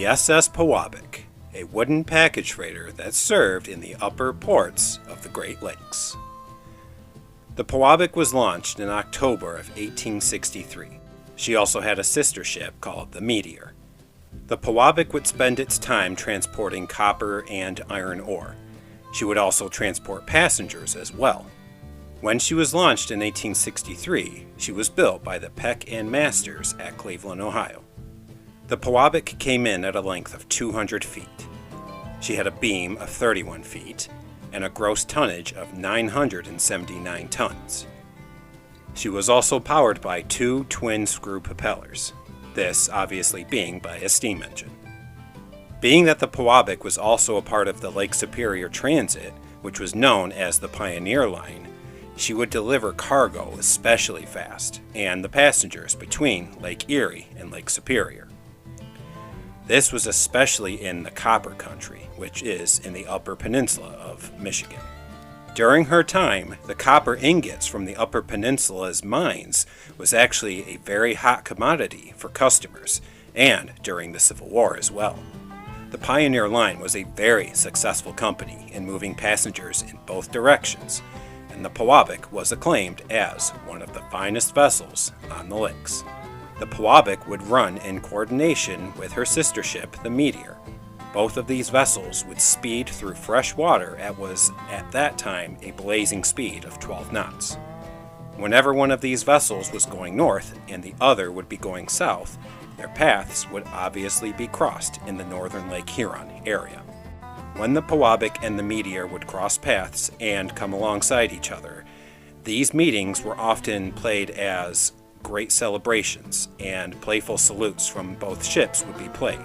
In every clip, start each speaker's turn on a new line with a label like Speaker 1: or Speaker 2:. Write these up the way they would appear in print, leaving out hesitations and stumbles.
Speaker 1: The SS Pewabic, a wooden package freighter that served in the upper ports of the Great Lakes. The Pewabic was launched in October of 1863. She also had a sister ship called the Meteor. The Pewabic would spend its time transporting copper and iron ore. She would also transport passengers as well. When she was launched in 1863, she was built by the Peck and Masters at Cleveland, Ohio. The Pewabic came in at a length of 200 feet. She had a beam of 31 feet and a gross tonnage of 979 tons. She was also powered by two twin-screw propellers, this obviously being by a steam engine. Being that the Pewabic was also a part of the Lake Superior Transit, which was known as the Pioneer Line, she would deliver cargo especially fast, and the passengers between Lake Erie and Lake Superior. This was especially in the Copper Country, which is in the Upper Peninsula of Michigan. During her time, the copper ingots from the Upper Peninsula's mines was actually a very hot commodity for customers, and during the Civil War as well. The Pioneer Line was a very successful company in moving passengers in both directions, and the Pewabic was acclaimed as one of the finest vessels on the lakes. The Pewabic would run in coordination with her sister ship, the Meteor. Both of these vessels would speed through fresh water at that time a blazing speed of 12 knots. Whenever one of these vessels was going north and the other would be going south, their paths would obviously be crossed in the northern Lake Huron area. When the Pewabic and the Meteor would cross paths and come alongside each other, these meetings were often played as great celebrations, and playful salutes from both ships would be played.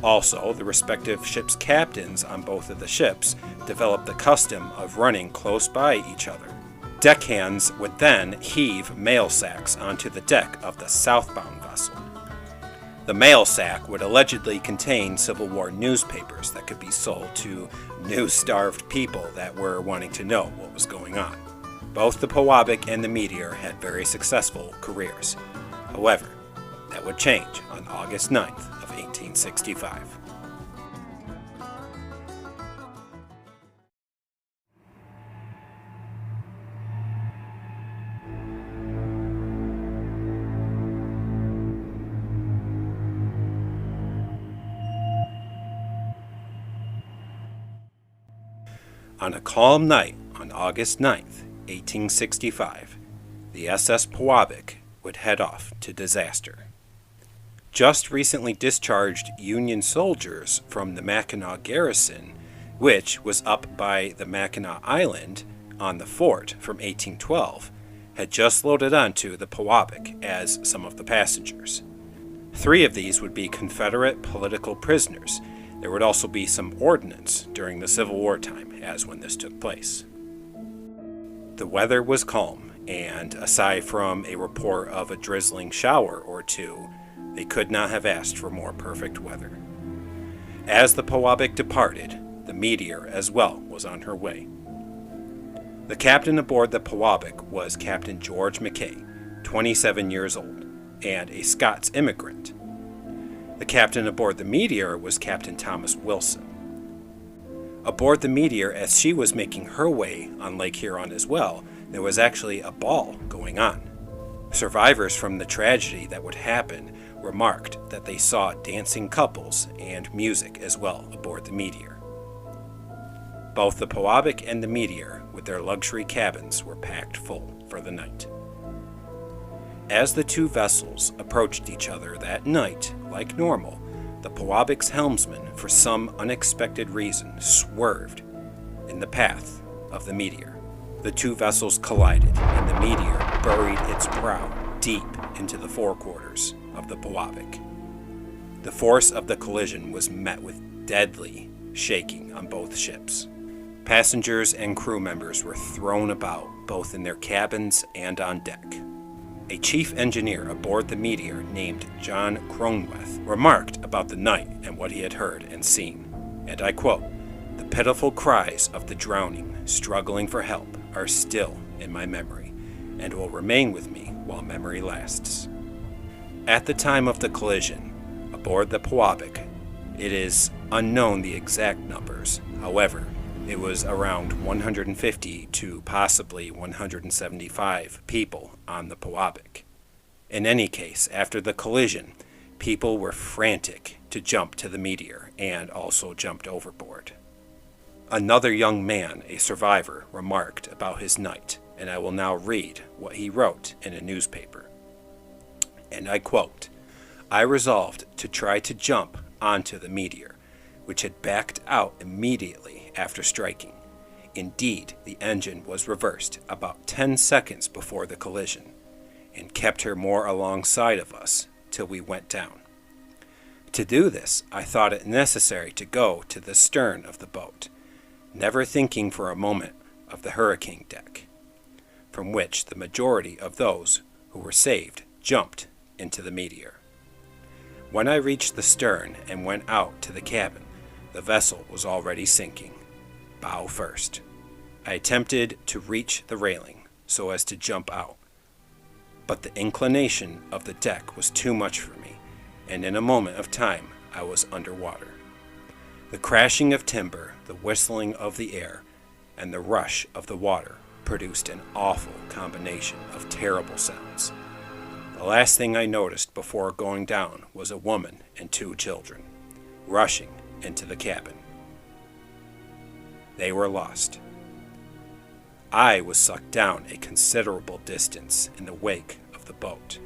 Speaker 1: Also, the respective ship's captains on both of the ships developed the custom of running close by each other. Deckhands would then heave mail sacks onto the deck of the southbound vessel. The mail sack would allegedly contain Civil War newspapers that could be sold to news-starved people that were wanting to know what was going on. Both the Pewabic and the Meteor had very successful careers. However, that would change on August 9th of 1865. On a calm night on August 9th, 1865, the SS Pewabic would head off to disaster. Just recently discharged Union soldiers from the Mackinac garrison, which was up by the Mackinac Island on the fort from 1812, had just loaded onto the Pewabic as some of the passengers. 3 of these would be Confederate political prisoners. There would also be some ordnance during the Civil War time, as when this took place. The weather was calm, and aside from a report of a drizzling shower or two, they could not have asked for more perfect weather. As the Pewabic departed, the Meteor as well was on her way. The captain aboard the Pewabic was Captain George McKay, 27 years old, and a Scots immigrant. The captain aboard the Meteor was Captain Thomas Wilson. Aboard the Meteor, as she was making her way on Lake Huron as well, there was actually a ball going on. Survivors from the tragedy that would happen remarked that they saw dancing couples and music as well aboard the Meteor. Both the Pewabic and the Meteor, with their luxury cabins, were packed full for the night. As the two vessels approached each other that night, like normal, the Pewabic's helmsman, for some unexpected reason, swerved in the path of the Meteor. The two vessels collided, and the Meteor buried its prow deep into the forequarters of the Pewabic. The force of the collision was met with deadly shaking on both ships. Passengers and crew members were thrown about, both in their cabins and on deck. A chief engineer aboard the Meteor named John Cronweth remarked about the night and what he had heard and seen, and I quote, "The pitiful cries of the drowning, struggling for help, are still in my memory, and will remain with me while memory lasts." At the time of the collision, aboard the Pewabic. It is unknown the exact numbers. However, it was around 150 to possibly 175 people on the Pewabic. In any case, after the collision, people were frantic to jump to the Meteor and also jumped overboard. Another young man, a survivor, remarked about his night, and I will now read what he wrote in a newspaper. And I quote, "I resolved to try to jump onto the Meteor, which had backed out immediately after striking. Indeed, the engine was reversed about 10 seconds before the collision, and kept her more alongside of us till we went down. To do this, I thought it necessary to go to the stern of the boat, never thinking for a moment of the hurricane deck, from which the majority of those who were saved jumped into the Meteor. When I reached the stern and went out to the cabin, the vessel was already sinking, bow first. I attempted to reach the railing so as to jump out, but the inclination of the deck was too much for me, and in a moment of time I was underwater. The crashing of timber, the whistling of the air, and the rush of the water produced an awful combination of terrible sounds. The last thing I noticed before going down was a woman and 2 children, rushing into the cabin. They were lost. I was sucked down a considerable distance in the wake of the boat,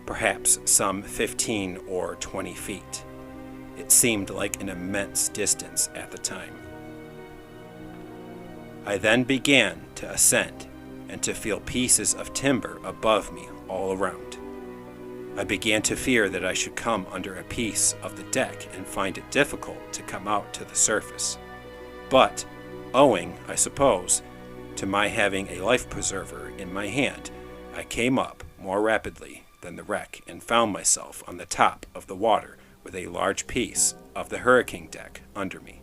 Speaker 1: perhaps some 15 or 20 feet. It seemed like an immense distance at the time. I then began to ascend and to feel pieces of timber above me all around. I began to fear that I should come under a piece of the deck and find it difficult to come out to the surface. But, owing, I suppose, to my having a life preserver in my hand, I came up more rapidly than the wreck and found myself on the top of the water with a large piece of the hurricane deck under me.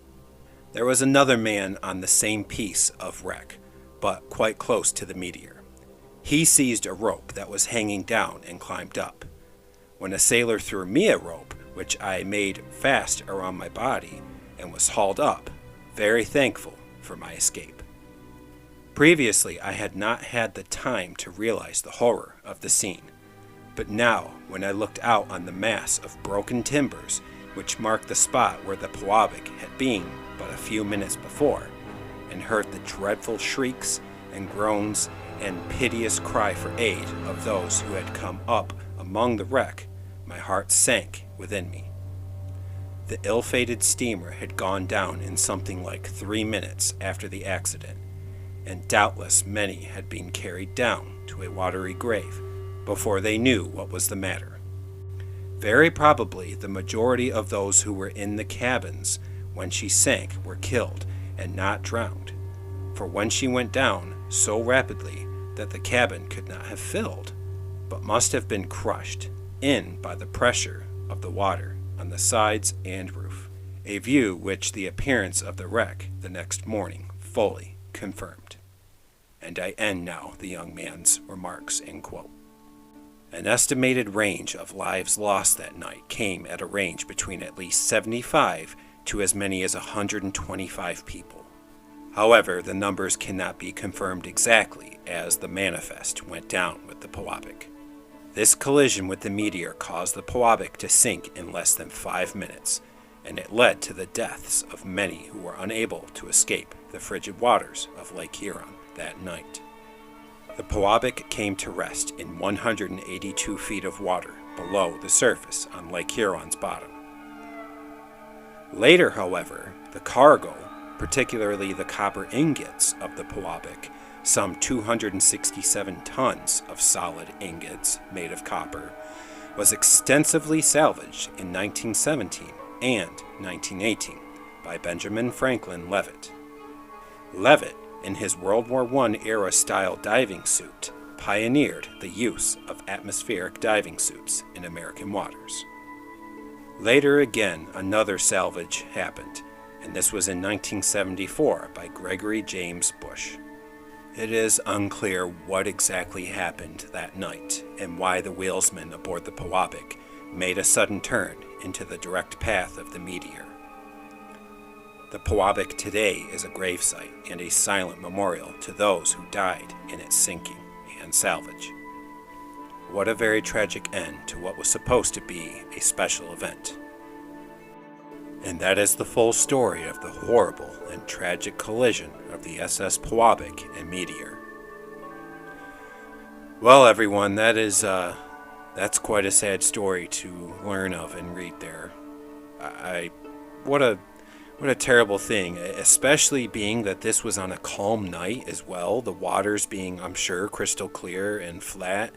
Speaker 1: There was another man on the same piece of wreck, but quite close to the Meteor. He seized a rope that was hanging down and climbed up. When a sailor threw me a rope, which I made fast around my body, and was hauled up, very thankful for my escape. Previously, I had not had the time to realize the horror of the scene, but now, when I looked out on the mass of broken timbers, which marked the spot where the Pewabic had been but a few minutes before, and heard the dreadful shrieks and groans and piteous cry for aid of those who had come up among the wreck, my heart sank within me. The ill-fated steamer had gone down in something like 3 minutes after the accident, and doubtless many had been carried down to a watery grave before they knew what was the matter. Very probably the majority of those who were in the cabins when she sank were killed and not drowned, for when she went down so rapidly that the cabin could not have filled, but must have been crushed in by the pressure of the water on the sides and roof, a view which the appearance of the wreck the next morning fully confirmed." And I end now the young man's remarks, end quote. An estimated range of lives lost that night came at a range between at least 75 to as many as 125 people. However, the numbers cannot be confirmed exactly, as the manifest went down with the Pewabic. This collision with the Meteor caused the Pewabic to sink in less than 5 minutes, and it led to the deaths of many who were unable to escape the frigid waters of Lake Huron that night. The Pewabic came to rest in 182 feet of water below the surface on Lake Huron's bottom. Later, however, the cargo, particularly the copper ingots of the Pewabic, some 267 tons of solid ingots made of copper, was extensively salvaged in 1917 and 1918 by Benjamin Franklin Leavitt. Leavitt, in his World War I era style diving suit, pioneered the use of atmospheric diving suits in American waters. Later again, another salvage happened, and this was in 1974 by Gregory James Bush. It is unclear what exactly happened that night and why the whalesmen aboard the Pewabic made a sudden turn into the direct path of the meteor. The Pewabic today is a gravesite and a silent memorial to those who died in its sinking and salvage. What a very tragic end to what was supposed to be a special event. And that is the full story of the horrible and tragic collision of the SS Pewabic and Meteor. Well, everyone, that's quite a sad story to learn of and read there. What a terrible thing, especially being that this was on a calm night as well. The waters being, I'm sure, crystal clear and flat,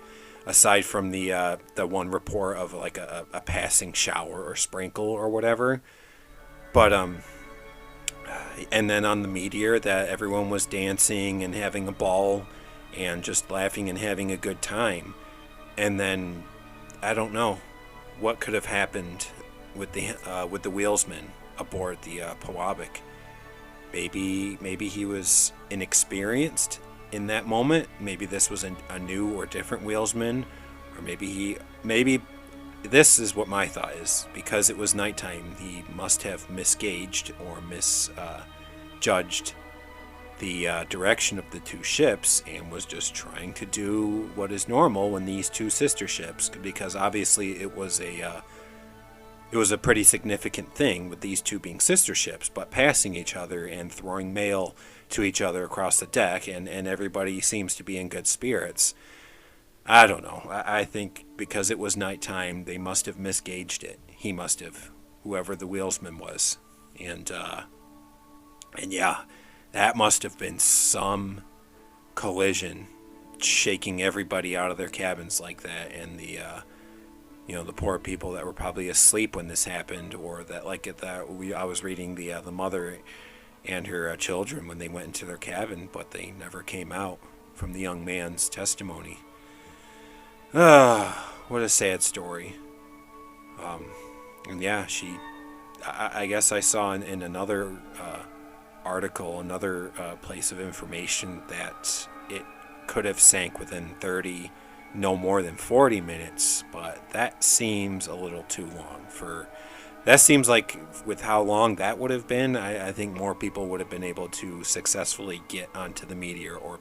Speaker 1: aside from the one report of like a passing shower or sprinkle or whatever. But and then on the meteor, that everyone was dancing and having a ball and just laughing and having a good time. And then I don't know what could have happened with the wheelsman aboard the Pewabic. Maybe he was inexperienced in that moment. Maybe this was a new or different wheelsman, or maybe this is what my thought is. Because it was nighttime, he must have misgauged or misjudged the direction of the two ships and was just trying to do what is normal when these two sister ships, because obviously it was a pretty significant thing with these two being sister ships, but passing each other and throwing mail to each other across the deck, and everybody seems to be in good spirits. I don't know. I think because it was nighttime, they must have misgauged it. He must have, whoever the wheelsman was. And yeah, that must have been some collision, shaking everybody out of their cabins like that, and the poor people that were probably asleep when this happened, or that I was reading the mother and her children when they went into their cabin, but they never came out from the young man's testimony. What a sad story. And yeah, I guess I saw in another article, another place of information, that it could have sank within 30, no more than 40 minutes, but that seems a little too long. That seems like with how long that would have been, I think more people would have been able to successfully get onto the meteor, or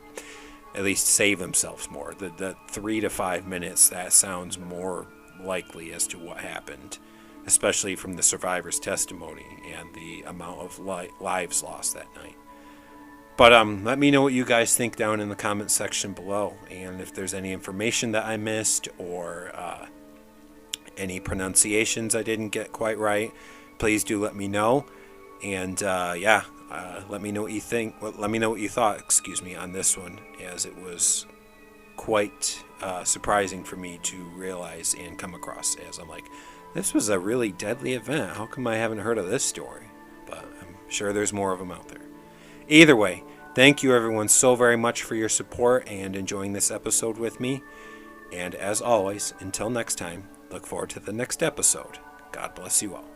Speaker 1: at least save themselves more. The 3 to 5 minutes, that sounds more likely as to what happened, especially from the survivor's testimony and the amount of lives lost that night. But let me know what you guys think down in the comment section below, and if there's any information that I missed, or any pronunciations I didn't get quite right, please do let me know. And let me know what you think. Let me know what you thought, on this one, as it was quite surprising for me to realize and come across, as I'm like, this was a really deadly event. How come I haven't heard of this story? But I'm sure there's more of them out there. Either way, thank you everyone so very much for your support and enjoying this episode with me. And as always, until next time, look forward to the next episode. God bless you all.